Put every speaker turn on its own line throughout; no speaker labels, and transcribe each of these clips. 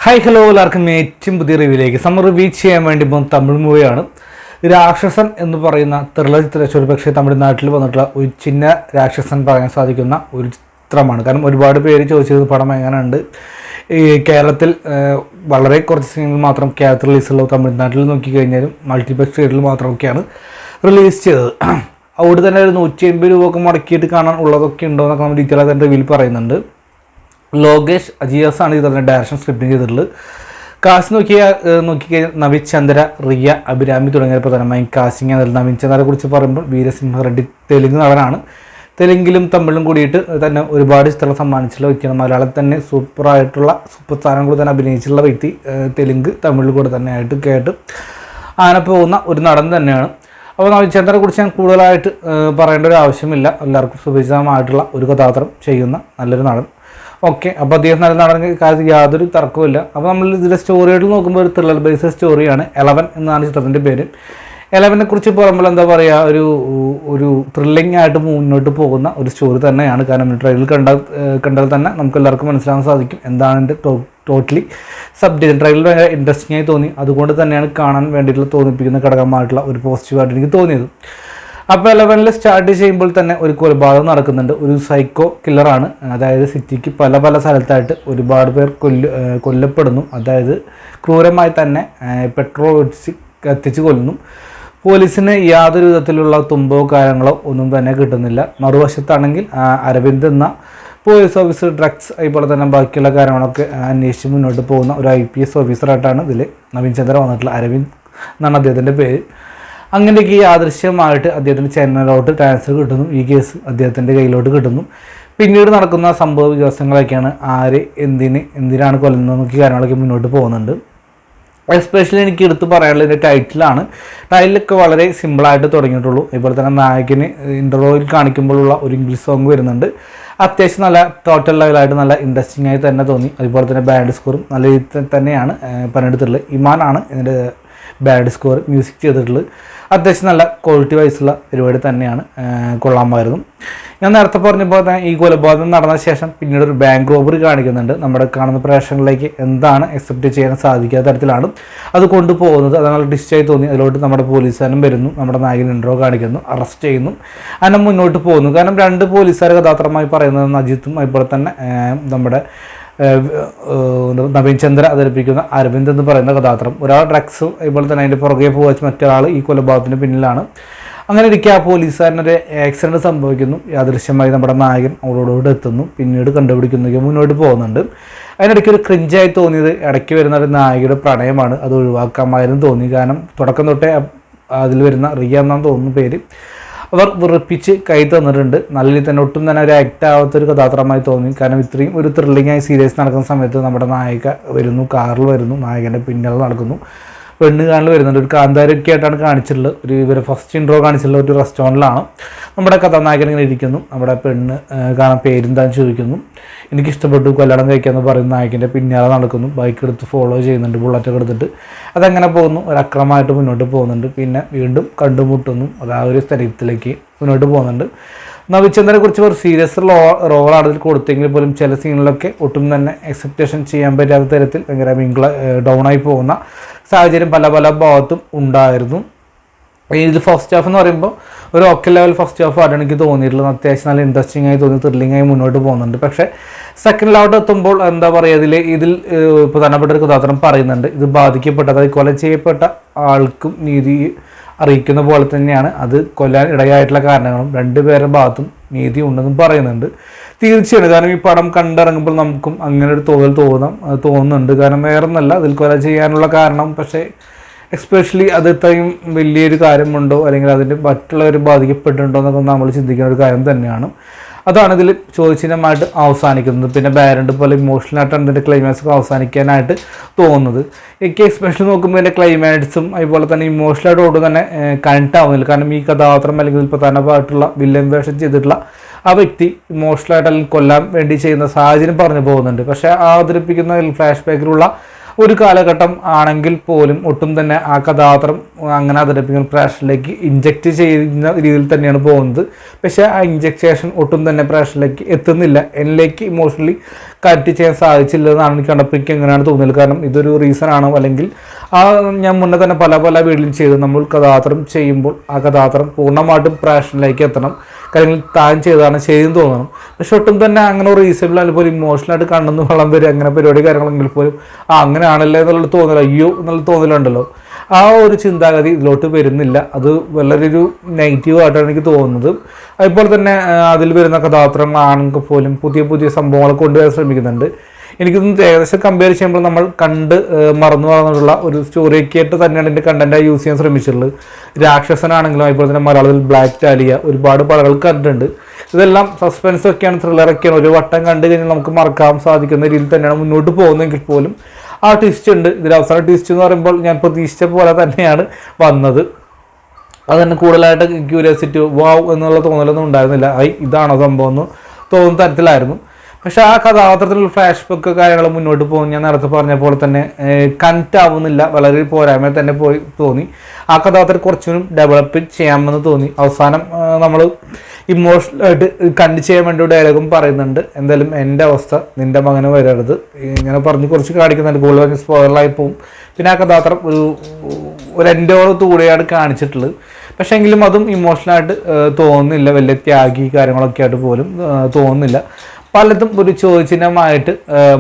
Hi hello എല്ലാവർക്കും ഏറ്റവും പുതിയ റിവ്യൂയിലേക്ക് സമ്മർ റിവ്യൂ ചെയ്യാൻ വേണ്ടി ഇപ്പോൾ തമിഴ് മൂവിയാണ്. രാക്ഷസൻ എന്ന് പറയുന്ന ത്രില്ലർ ചിത്രം പക്ഷേ തമിഴ്നാട്ടിൽ വന്നിട്ടുള്ള ഒരു ചിന്ന രാക്ഷസൻ പറയാൻ സാധിക്കുന്ന ഒരു ചിത്രമാണ്. കാരണം ഒരുപാട് പേര് ചോദിച്ചത് പടം എങ്ങനെയുണ്ട്. ഈ കേരളത്തിൽ വളരെ കുറച്ച് സിനിമകൾ മാത്രം കേരളത്തിൽ റിലീസുള്ള തമിഴ്നാട്ടിൽ നോക്കിക്കഴിഞ്ഞാലും മൾട്ടിപ്ലക്സ് തിയേറ്ററിൽ മാത്രമൊക്കെയാണ് റിലീസ് ചെയ്തത്. അവിടെ തന്നെ ഒരു 150 രൂപ മുടക്കിയിട്ട് കാണാൻ ഉള്ളതൊക്കെ ഉണ്ടോ എന്നൊക്കെ നമ്മൾ ഡീറ്റെയിൽ ആയിട്ട് റിവ്യൂവിൽ പറയുന്നുണ്ട്. ലോകേഷ് അജിയാസാണ് ഇതിൻ്റെ ഡയറക്ഷൻ സ്ക്രിപ്റ്റിംഗ് ചെയ്തിട്ടുള്ളത്. കാസ്റ്റ് നോക്കിക്കഴിഞ്ഞാൽ നവീൻ ചന്ദ്ര, റിയ, അഭിരാമി തുടങ്ങിയ പ്രധാനമായും കാസ്റ്റിംഗ്. നവീൻ ചന്ദ്രയെ കുറിച്ച് പറയുമ്പോൾ വീരസിംഹ റെഡ്ഡി തെലുങ്ക് നടനാണ്. തെലുങ്കിലും തമിഴിലും കൂടിയിട്ട് തന്നെ ഒരുപാട് ചിത്രങ്ങൾ സമ്മാനിച്ചിട്ടുള്ള വ്യക്തിയാണ്. മലയാളത്തിൽ തന്നെ സൂപ്പർ താരം കൂടെ തന്നെ അഭിനയിച്ചിട്ടുള്ള വ്യക്തി തെലുങ്ക് തമിഴിൽ കൂടെ തന്നെ ആയിട്ട് കേട്ട് അങ്ങനെ പോകുന്ന ഒരു നടൻ തന്നെയാണ്. അപ്പോൾ നവീൻ ചന്ദ്രയെ കുറിച്ച് ഞാൻ കൂടുതലായിട്ട് പറയേണ്ട ഒരു ആവശ്യമില്ല. എല്ലാവർക്കും സുപരിചിതമായിട്ടുള്ള ഒരു കഥാപാത്രം ചെയ്യുന്ന നല്ലൊരു നടൻ. ഓക്കെ, അപ്പോൾ അദ്ദേഹം നല്ല നടന്ന കാര്യത്തിൽ യാതൊരു തർക്കവുമില്ല. അപ്പോൾ നമ്മൾ ഇതിൻ്റെ സ്റ്റോറിയായിട്ട് നോക്കുമ്പോൾ ഒരു ത്രില്ലർ ബേസ്ഡ് സ്റ്റോറിയാണ്. 11 എന്നാണ് ചിത്രത്തിൻ്റെ പേര്. 11നെ കുറിച്ച് പറയുമ്പോൾ എന്താ പറയുക, ഒരു ത്രില്ലിംഗ് ആയിട്ട് മുന്നോട്ട് പോകുന്ന ഒരു സ്റ്റോറി തന്നെയാണ്. കാരണം ട്രെയിലർ കണ്ടാൽ തന്നെ നമുക്ക് എല്ലാവർക്കും മനസ്സിലാക്കാൻ സാധിക്കും എന്താണ് എൻ്റെ ടോട്ടലി സബ്ജക്റ്റ്. ട്രെയിലർ ഭയങ്കര ഇൻട്രസ്റ്റിംഗ് ആയി തോന്നി. അതുകൊണ്ട് തന്നെയാണ് കാണാൻ വേണ്ടിയിട്ടുള്ള തോന്നിപ്പിക്കുന്ന ഘടകമായിട്ടുള്ള ഒരു പോസിറ്റീവായിട്ട് എനിക്ക് തോന്നിയത്. അപ്പോൾ 11ൽ സ്റ്റാർട്ട് ചെയ്യുമ്പോൾ തന്നെ ഒരു കൊലപാതകം നടക്കുന്നുണ്ട്. ഒരു സൈക്കോ കില്ലറാണ്. അതായത് സിറ്റിക്ക് പല സ്ഥലത്തായിട്ട് ഒരുപാട് പേർ കൊല്ലപ്പെടുന്നു. അതായത് ക്രൂരമായി തന്നെ പെട്രോൾ കത്തിച്ച് കൊല്ലുന്നു. പോലീസിന് യാതൊരു വിധത്തിലുള്ള തുമ്പോ കാര്യങ്ങളോ ഒന്നും തന്നെ കിട്ടുന്നില്ല. മറുവശത്താണെങ്കിൽ അരവിന്ദ് എന്ന പോലീസ് ഓഫീസർ ഡ്രഗ്സ് അതുപോലെ തന്നെ ബാക്കിയുള്ള കാര്യങ്ങളൊക്കെ അന്വേഷിച്ച് മുന്നോട്ട് പോകുന്ന ഒരു IPS ഓഫീസറായിട്ടാണ് ഇതിൽ നവീൻ ചന്ദ്ര വന്നിട്ടുള്ള. അരവിന്ദ് എന്നാണ് അദ്ദേഹത്തിൻ്റെ പേര്. അങ്ങനെയൊക്കെ യാദൃശ്യമായിട്ട് അദ്ദേഹത്തിന് ചെന്നൈയിലോട്ട് ട്രാൻസ്ഫർ കിട്ടുന്നു. ഈ കേസ് അദ്ദേഹത്തിൻ്റെ കയ്യിലോട്ട് കിട്ടുന്നു. പിന്നീട് നടക്കുന്ന സംഭവ വികാസങ്ങളൊക്കെയാണ് ആര് എന്തിനാണ് കൊല്ലുന്നതെന്നൊക്കെ കാര്യങ്ങളൊക്കെ മുന്നോട്ട് പോകുന്നുണ്ട്. എസ്പെഷ്യലി എനിക്ക് എടുത്ത് പറയാനുള്ളത് ഇതിൻ്റെ ടൈറ്റിലൊക്കെ വളരെ സിമ്പിളായിട്ട് തുടങ്ങിയിട്ടുള്ളൂ. അതുപോലെ തന്നെ നായകന് ഇൻ്റർവ്യൂവിൽ കാണിക്കുമ്പോഴുള്ള ഒരു ഇംഗ്ലീഷ് സോങ് വരുന്നുണ്ട്. അത്യാവശ്യം നല്ല ടോട്ടൽ ലെവലായിട്ട് നല്ല ഇൻട്രസ്റ്റിംഗ് ആയി തന്നെ തോന്നി. അതുപോലെ തന്നെ ബാൻഡ് സ്കോറും നല്ല രീതിയിൽ തന്നെയാണ് പണിയെടുത്തിട്ടുള്ളത്. ഇമാനാണ് ഇതിൻ്റെ ബാൻഡ് സ്കോർ മ്യൂസിക് ചെയ്തിട്ടുള്ളത്. അത്യാവശ്യം നല്ല ക്വാളിറ്റി വൈസുള്ള പരിപാടി തന്നെയാണ്. കൊള്ളാമായിരുന്നു. ഞാൻ നേരത്തെ പറഞ്ഞപ്പോൾ തന്നെ ഈ കൊലപാതകം നടന്ന ശേഷം പിന്നീട് ഒരു ബാങ്ക് റോബറി കാണിക്കുന്നുണ്ട്. നമ്മുടെ കാണുന്ന പ്രേക്ഷകരിലേക്ക് എന്താണ് അക്സെപ്റ്റ് ചെയ്യാൻ സാധിക്കാത്ത തരത്തിലാണ് അത് കൊണ്ടുപോകുന്നത്. അത് നല്ല ഡിസ്റ്റായി തോന്നി. അതിലോട്ട് നമ്മുടെ പോലീസുകാരൻ വരുന്നു. നമ്മുടെ നായകൻ ഇൻട്രോ കാണിക്കുന്നു, അറസ്റ്റ് ചെയ്യുന്നു, അങ്ങനെ മുന്നോട്ട് പോകുന്നു. കാരണം 2 പോലീസുകാരെ കഥാപാത്രമായി പറയുന്നത് അജിത്തും അതുപോലെ തന്നെ നമ്മുടെ നവീൻ ചന്ദ്ര അവതരിപ്പിക്കുന്ന അരവിന്ദ് എന്ന് പറയുന്ന കഥാപാത്രം. ഒരാൾ ഡ്രഗ്സും അതുപോലെ തന്നെ അതിൻ്റെ പുറകെ പോകാൻ മറ്റൊരാൾ ഈ കൊലപാതകത്തിന് പിന്നിലാണ്. അങ്ങനെ ഇരിക്കുക ആ പോലീസുകാരനൊരു ആക്സിഡൻറ്റ് സംഭവിക്കുന്നു. യാദൃശ്യമായി നമ്മുടെ നായകൻ അവളോട് എത്തുന്നു. പിന്നീട് കണ്ടുപിടിക്കുന്നതൊക്കെ മുന്നോട്ട് പോകുന്നുണ്ട്. അതിനിടയ്ക്ക് ഒരു ക്രിഞ്ചായി തോന്നിയത് ഇടയ്ക്ക് വരുന്ന ഒരു നായികയുടെ പ്രണയമാണ്. അത് ഒഴിവാക്കാമായിരുന്നു തോന്നി. കാരണം തുടക്കം തൊട്ടേ അതിൽ വരുന്ന റിയ എന്നാണ് തോന്നുന്ന പേര് അവർ വിറപ്പിച്ച് കൈ തന്നിട്ടുണ്ട്. നല്ല രീതിയിൽ തന്നെ ഒട്ടും തന്നെ ഒരു ആക്ട് ആവാത്തൊരു കഥാപാത്രമായി തോന്നി. കാരണം ഇത്രയും ഒരു ത്രില്ലിംഗായി സീരിയസ് നടക്കുന്ന സമയത്ത് നമ്മുടെ നായിക വരുന്നു, കാറിൽ വരുന്നു, നായകൻ്റെ പിന്നിൽ നടക്കുന്നു, പെണ്ണ് കാണൽ വരുന്നുണ്ട്. ഒരു കാന്താരൊക്കെ ആയിട്ടാണ് കാണിച്ചിട്ടുള്ളത്. ഇവരെ ഫസ്റ്റ് ഇൻട്രോ കാണിച്ചിട്ടുള്ള ഒരു റെസ്റ്റോറൻറ്റിലാണ് നമ്മുടെ കഥാനായകൻ ഇങ്ങനെ ഇരിക്കുന്നു. നമ്മുടെ പെണ്ണ് കാണാൻ പേരെന്താന്ന് ചോദിക്കുന്നു. എനിക്കിഷ്ടപ്പെട്ടു, കല്യാണം കഴിക്കാമെന്ന് പറയുന്ന നായകൻ്റെ പിന്നാലെ നടക്കുന്നു. ബൈക്ക് എടുത്ത് ഫോളോ ചെയ്യുന്നുണ്ട്, ബുള്ളറ്റൊക്കെ എടുത്തിട്ട്. അതങ്ങനെ പോകുന്നു, ഒരു അക്രമമായിട്ട് മുന്നോട്ട് പോകുന്നുണ്ട്. പിന്നെ വീണ്ടും കണ്ടുമുട്ടുന്നു. അത് ആ ഒരു സ്ഥലത്തിലേക്ക് മുന്നോട്ട് പോകുന്നുണ്ട്. നവീചന്ദ്രനെ കുറിച്ച് ഒരു സീരിയസ് റോളാണ് ഇതിൽ കൊടുത്തെങ്കിൽ പോലും ചില സീനുകളിലൊക്കെ ഒട്ടും തന്നെ എക്സെപ്റ്റേഷൻ ചെയ്യാൻ പറ്റാത്ത തരത്തിൽ ഭയങ്കര ഡൗണായി പോകുന്ന സാഹചര്യം പല ഭാഗത്തും ഉണ്ടായിരുന്നു. ഇതിൽ ഫസ്റ്റ് ഹാഫ് എന്ന് പറയുമ്പോൾ ഒരു ഓക്കെ ലെവൽ ഫസ്റ്റ് ഹാഫ് ആയിട്ടാണ് എനിക്ക് തോന്നിയിട്ടുള്ളത്. അത്യാവശ്യം നല്ല ഇൻട്രസ്റ്റിംഗ് ആയി തോന്നി, ത്രില്ലിംഗ് ആയി മുന്നോട്ട് പോകുന്നുണ്ട്. പക്ഷേ സെക്കൻഡ് ലെവൽ എത്തുമ്പോൾ എന്താ പറയുക, ഇതിൽ പ്രധാനപ്പെട്ട ഒരു കഥാപാത്രം പറയുന്നുണ്ട്. ഇത് ബാധിക്കപ്പെട്ട, അതായത് കൊല ചെയ്യപ്പെട്ട ആൾക്കും നീതി അറിയിക്കുന്ന പോലെ തന്നെയാണ് അത് കൊല്ലാൻ ഇടയായിട്ടുള്ള കാരണങ്ങളും 2 പേരുടെ ഭാഗത്തും നീതി ഉണ്ടെന്നും പറയുന്നുണ്ട്. തീർച്ചയാണ്. കാരണം ഈ പടം കണ്ടിറങ്ങുമ്പോൾ നമുക്കും അങ്ങനെ ഒരു തോന്നുന്നുണ്ട്. കാരണം വേറെ ഒന്നല്ല അതിൽ കൊല ചെയ്യാനുള്ള കാരണം. പക്ഷേ എസ്പെഷ്യലി അത് ഇത്രയും വലിയൊരു കാര്യമുണ്ടോ അല്ലെങ്കിൽ അതിൻ്റെ മറ്റുള്ളവർ ബാധിക്കപ്പെട്ടിട്ടുണ്ടോ എന്നൊക്കെ നമ്മൾ ചിന്തിക്കുന്ന ഒരു കാര്യം തന്നെയാണ്. അതാണ് ഇതിൽ ചോദിച്ചിഹ്നമായിട്ട് അവസാനിക്കുന്നത്. പിന്നെ ബാരണ്ട് പോലെ ഇമോഷണലായിട്ടാണ് ഇതിൻ്റെ ക്ലൈമാക്സ് അവസാനിക്കാനായിട്ട് തോന്നുന്നത്. എനിക്ക് എസ്പെഷ്യലി നോക്കുമ്പോൾ ഇതിൻ്റെ ക്ലൈമാക്സും അതുപോലെ തന്നെ ഇമോഷണലായിട്ട് ഒട്ടും തന്നെ കണക്ട് ആവുന്നില്ല. കാരണം ഈ കഥാപാത്രം അല്ലെങ്കിൽ പ്രധാനമായിട്ടുള്ള വില്ലൻ വേഷം ചെയ്തിട്ടുള്ള ആ വ്യക്തി ഇമോഷണലായിട്ട് അല്ലെങ്കിൽ കൊല്ലാൻ വേണ്ടി ചെയ്യുന്ന സാഹചര്യം പറഞ്ഞു പോകുന്നുണ്ട്. പക്ഷേ അവതരിപ്പിക്കുന്ന ഫ്ലാഷ് ബാക്കിലുള്ള ഒരു കാലഘട്ടം ആണെങ്കിൽ പോലും ഒട്ടും തന്നെ ആ കഥാപാത്രം അങ്ങനെ അവതരിപ്പിക്കുന്ന പ്രേക്ഷകരിലേക്ക് ഇഞ്ചക്ട് ചെയ്യുന്ന രീതിയിൽ തന്നെയാണ് പോകുന്നത്. പക്ഷേ ആ ഇഞ്ചക്ടേഷൻ ഒട്ടും തന്നെ പ്രേക്ഷകരിലേക്ക് എത്തുന്നില്ല, എന്നിലേക്ക് ഇമോഷണലി കണക്ട് ചെയ്യാൻ സാധിച്ചില്ല എന്നാണ് എനിക്ക് കണ്ടപ്പോൾ എനിക്ക് എങ്ങനെയാണ് തോന്നുന്നത്. കാരണം ഇതൊരു റീസൺ ആണോ, അല്ലെങ്കിൽ ഞാൻ മുന്നേ തന്നെ പല വീഡിയോയും ചെയ്ത് നമ്മൾ കഥാപാത്രം ചെയ്യുമ്പോൾ ആ കഥാപാത്രം പൂർണ്ണമായിട്ടും പ്രേക്ഷകരിലേക്ക് എത്തണം, കാര്യങ്ങൾ താൻ ചെയ്താണ് ശരിയെന്ന് തോന്നണം. പക്ഷെ ഒട്ടും തന്നെ അങ്ങനെ റീസണബിൾ അല്ലെങ്കിൽ പോലും ഇമോഷണലായിട്ട് കണ്ണെന്ന് വെള്ളം വരും അങ്ങനെ പരിപാടി കാര്യങ്ങളെങ്കിൽ പോലും അങ്ങനെയാണല്ലേ എന്നുള്ള തോന്നൽ, അയ്യോ എന്നുള്ള തോന്നലുണ്ടല്ലോ, ആ ഒരു ചിന്താഗതി ഇതിലോട്ട് വരുന്നില്ല. അത് വളരെയൊരു നെഗറ്റീവായിട്ടാണ് എനിക്ക് തോന്നുന്നത്. അതുപോലെ തന്നെ അതിൽ വരുന്ന കഥാപാത്രങ്ങളാണെങ്കിൽ പോലും പുതിയ സംഭവങ്ങൾ കൊണ്ടുവരാൻ ശ്രമിക്കുന്നുണ്ട്. എനിക്കൊന്ന് ഏകദേശം കമ്പയർ ചെയ്യുമ്പോൾ നമ്മൾ കണ്ട് മറന്നു പറഞ്ഞിട്ടുള്ള ഒരു സ്റ്റോറിയൊക്കെ ആയിട്ട് തന്നെയാണ് എൻ്റെ കണ്ടൻറ്റായി യൂസ് ചെയ്യാൻ ശ്രമിച്ചിട്ടുള്ളത്. രാക്ഷസനാണെങ്കിലും അതുപോലെ തന്നെ മലയാളത്തിൽ ബ്ലാക്ക് ടാലിയ ഒരുപാട് പടങ്ങൾ കണ്ടിട്ടുണ്ട്. ഇതെല്ലാം സസ്പെൻസൊക്കെയാണ്, ത്രില്ലറൊക്കെയാണ്. ഒരു വട്ടം കണ്ടു കഴിഞ്ഞാൽ നമുക്ക് മറക്കാൻ സാധിക്കുന്ന രീതിയിൽ തന്നെയാണ് മുന്നോട്ട് പോകുന്നതെങ്കിൽ പോലും ആ ട്വിസ്റ്റ് ഉണ്ട്. ഇതിൽ അവസാന ട്വിസ്റ്റ് എന്ന് പറയുമ്പോൾ ഞാൻ പ്രതീക്ഷിച്ച പോലെ തന്നെയാണ് വന്നത്. അത് തന്നെ കൂടുതലായിട്ട് ക്യൂരിയോസിറ്റി വാവ് എന്നുള്ള തോന്നലൊന്നും ഉണ്ടായിരുന്നില്ല. ഇതാണോ സംഭവം എന്ന് തോന്നുന്ന തരത്തിലായിരുന്നു. പക്ഷെ ആ കഥാപാത്രത്തിലുള്ള ഫ്ലാഷ് ബാക്ക് കാര്യങ്ങൾ മുന്നോട്ട് പോകും. ഞാൻ നേരത്തെ പറഞ്ഞ പോലെ തന്നെ കണക്റ്റ് ആവുന്നില്ല, വളരെ പോരായ്മ തന്നെ തോന്നി. ആ കഥാപാത്രം കുറച്ചുകൂടി ഡെവലപ്പ് ചെയ്യാമെന്ന് തോന്നി. അവസാനം നമ്മൾ ഇമോഷണലായിട്ട് കണ്ടു ചെയ്യാൻ വേണ്ടി ഡയലോഗും പറയുന്നുണ്ട്, എന്തായാലും എൻ്റെ അവസ്ഥ നിൻ്റെ മകന് വരരുത്, ഇങ്ങനെ പറഞ്ഞ് കുറച്ച് കാണിക്കുന്നുണ്ട്. കൂടുതൽ സ്പോയിലറായി പോവും. പിന്നെ ആ കഥാപാത്രം ഒരു എൻ്റെയോട് കൂടെയാണ് കാണിച്ചിട്ടുള്ളത്. പക്ഷേ എങ്കിലും അതും ഇമോഷണലായിട്ട് തോന്നുന്നില്ല, വലിയ ത്യാഗി കാര്യങ്ങളൊക്കെ ആയിട്ട് പോലും തോന്നുന്നില്ല. പലതും ഒരു ചോദ്യചിഹ്നമായിട്ട്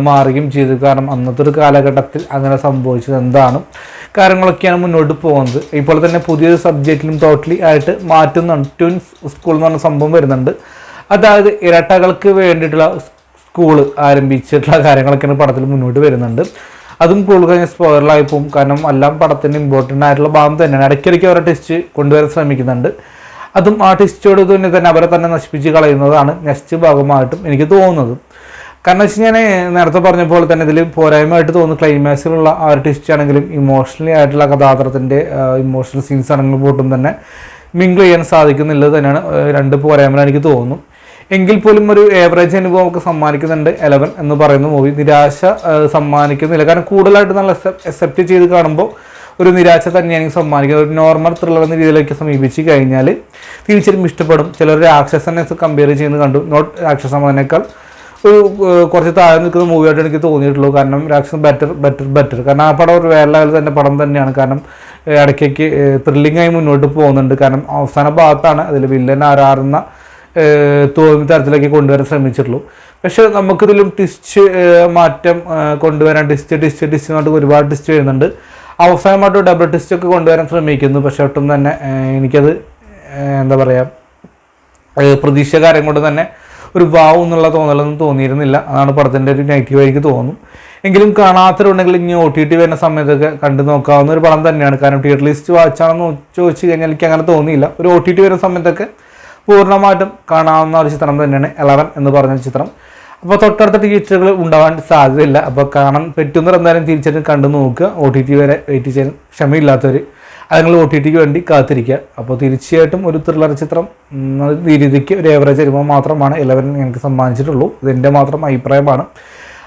മാറുകയും ചെയ്തു. കാരണം അന്നത്തെ ഒരു കാലഘട്ടത്തിൽ അങ്ങനെ സംഭവിച്ചത് എന്താണ്, കാര്യങ്ങളൊക്കെയാണ് മുന്നോട്ട് പോകുന്നത്. ഇപ്പോൾ തന്നെ പുതിയൊരു സബ്ജക്റ്റിലും ടോട്ടലി ആയിട്ട് മാറ്റുന്നുണ്ട്. ട്വിൻസ് സ്കൂൾ എന്ന് പറഞ്ഞ സംഭവം വരുന്നുണ്ട്. അതായത് ഇരട്ടകൾക്ക് വേണ്ടിയിട്ടുള്ള സ്കൂള് ആരംഭിച്ചിട്ടുള്ള കാര്യങ്ങളൊക്കെയാണ് പടത്തിൽ മുന്നോട്ട് വരുന്നുണ്ട്. അതും കൂടുതൽ കഴിഞ്ഞ സ്പോയിലറായി പോകും. കാരണം എല്ലാം പടത്തിൻ്റെ ഇമ്പോർട്ടൻ്റ് ആയിട്ടുള്ള ഭാഗം തന്നെയാണ്. ഇടയ്ക്കിടയ്ക്ക് അവരെ ടെസ്റ്റ് കൊണ്ടുവരാൻ ശ്രമിക്കുന്നുണ്ട്. അതും ആ ടെസ്റ്റോട് തന്നെ അവരെ തന്നെ നശിപ്പിച്ച് കളയുന്നതാണ് നെക്സ്റ്റ് ഭാഗമായിട്ടും എനിക്ക് തോന്നുന്നത്. കാരണം വെച്ച് ഞാൻ നേരത്തെ പറഞ്ഞ പോലെ തന്നെ ഇതിൽ പോരായ്മയായിട്ട് തോന്നുന്നു ക്ലൈമാക്സിലുള്ള ആ ഒരു ട്വിസ്റ്റ് ആണെങ്കിലും ഇമോഷണലി ആയിട്ടുള്ള കഥാപാത്രത്തിൻ്റെ ഇമോഷണൽ സീൻസ് ആണെങ്കിലും പോട്ടും തന്നെ മിങ്കിൾ ചെയ്യാൻ സാധിക്കുന്നില്ല തന്നെയാണ് രണ്ട് പോരായ്മ എനിക്ക് തോന്നുന്നു. എങ്കിൽ പോലും ഒരു ഏവറേജ് അനുഭവം നമുക്ക് സമ്മാനിക്കുന്നുണ്ട് 11 എന്ന് പറയുന്ന മൂവി. നിരാശ സമ്മാനിക്കുന്നില്ല, കാരണം കൂടുതലായിട്ട് നല്ല അക്സെപ്റ്റ് ചെയ്ത് കാണുമ്പോൾ ഒരു നിരാശ തന്നെയാണ് സമ്മാനിക്കുന്നത്. ഒരു നോർമൽ ത്രില്ലർ എന്ന രീതിയിലേക്ക് സമീപിച്ച് കഴിഞ്ഞാൽ തീർച്ചയായും ഇഷ്ടപ്പെടും. ചിലർ രാക്ഷസനെ കമ്പയർ ചെയ്യുന്നത് കണ്ടു. നോട്ട് രാക്ഷസനേക്കാൾ ഒരു കുറച്ച് താഴെ നിൽക്കുന്ന മൂവിയായിട്ട് എനിക്ക് തോന്നിയിട്ടുള്ളൂ. കാരണം രാക്ഷസൻ ബെറ്റർ കാരണം ആ പടം ഒരു വേറെ ലെവൽ തന്നെ പടം തന്നെയാണ്. കാരണം ഇടയ്ക്ക് ത്രില്ലിംഗായി മുന്നോട്ട് പോകുന്നുണ്ട്. കാരണം അവസാന ഭാഗത്താണ് അതിൽ വില്ലൻ ആരാറുന്ന തോന്നുന്ന തരത്തിലേക്ക് കൊണ്ടുവരാൻ ശ്രമിച്ചിട്ടുള്ളൂ. പക്ഷെ നമുക്കിതിലും ട്വിസ്റ്റ് മാറ്റം കൊണ്ടുവരാൻ ടിസ്റ്റ് എന്നിട്ട് ഒരുപാട് ടിസ്റ്റ് വരുന്നുണ്ട്. അവസാനമായിട്ട് ഡബിൾ ടിസ്റ്റ് ഒക്കെ കൊണ്ടുവരാൻ ശ്രമിക്കുന്നു. പക്ഷെ ഒട്ടും തന്നെ എനിക്കത് എന്താ പറയുക, പ്രതീക്ഷ കാര്യം കൊണ്ട് തന്നെ ഒരു വാവ് എന്നുള്ള തോന്നലൊന്നും തോന്നിയിരുന്നില്ല. അതാണ് പടത്തിൻ്റെ ഒരു നെഗറ്റീവ് എനിക്ക് തോന്നും. എങ്കിലും കാണാത്തവരുണ്ടെങ്കിൽ ഇനി OTT വരുന്ന സമയത്തൊക്കെ കണ്ടു നോക്കാവുന്ന ഒരു പടം തന്നെയാണ്. കാരണം തിയേറ്റർ ലിസ്റ്റ് വായിച്ചാണെന്ന് ചോദിച്ചു കഴിഞ്ഞാൽ എനിക്ക് അങ്ങനെ തോന്നിയില്ല. ഒരു OTT വരുന്ന സമയത്തൊക്കെ പൂർണ്ണമായിട്ടും കാണാവുന്ന ഒരു ചിത്രം തന്നെയാണ് 11 എന്ന് പറഞ്ഞ ചിത്രം. അപ്പോൾ തൊട്ടടുത്ത തിയേറ്ററുകൾ ഉണ്ടാവാൻ സാധ്യതയില്ല. അപ്പോൾ കാണാൻ പറ്റുന്നവർ എന്തായാലും തീർച്ചയായിട്ടും കണ്ടു നോക്കുക. OTT വരെ വെയിറ്റ് ചെയ്യാൻ ക്ഷമയില്ലാത്തവർ അതുങ്ങൾ OTTക്ക് വേണ്ടി കാത്തിരിക്കുക. അപ്പോൾ തീർച്ചയായിട്ടും ഒരു ത്രില്ലർ ചിത്രം ഈ രീതിക്ക് ഒരു ഏവറേജ് അനുഭവം മാത്രമാണ് 11 എനിക്ക് സമ്മാനിച്ചിട്ടുള്ളൂ. ഇതെൻ്റെ മാത്രം അഭിപ്രായമാണ്.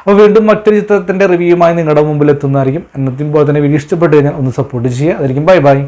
അപ്പോൾ വീണ്ടും മറ്റൊരു ചിത്രത്തിൻ്റെ റിവ്യൂമായി നിങ്ങളുടെ മുമ്പിൽ എത്തുന്നതായിരിക്കും. എന്നത്തേയും പോലെ തന്നെ വീഡിയോ ഇഷ്ടപ്പെട്ട് കഴിഞ്ഞാൽ ഒന്ന് സപ്പോർട്ട് ചെയ്യുക. അതായിരിക്കും ബൈ.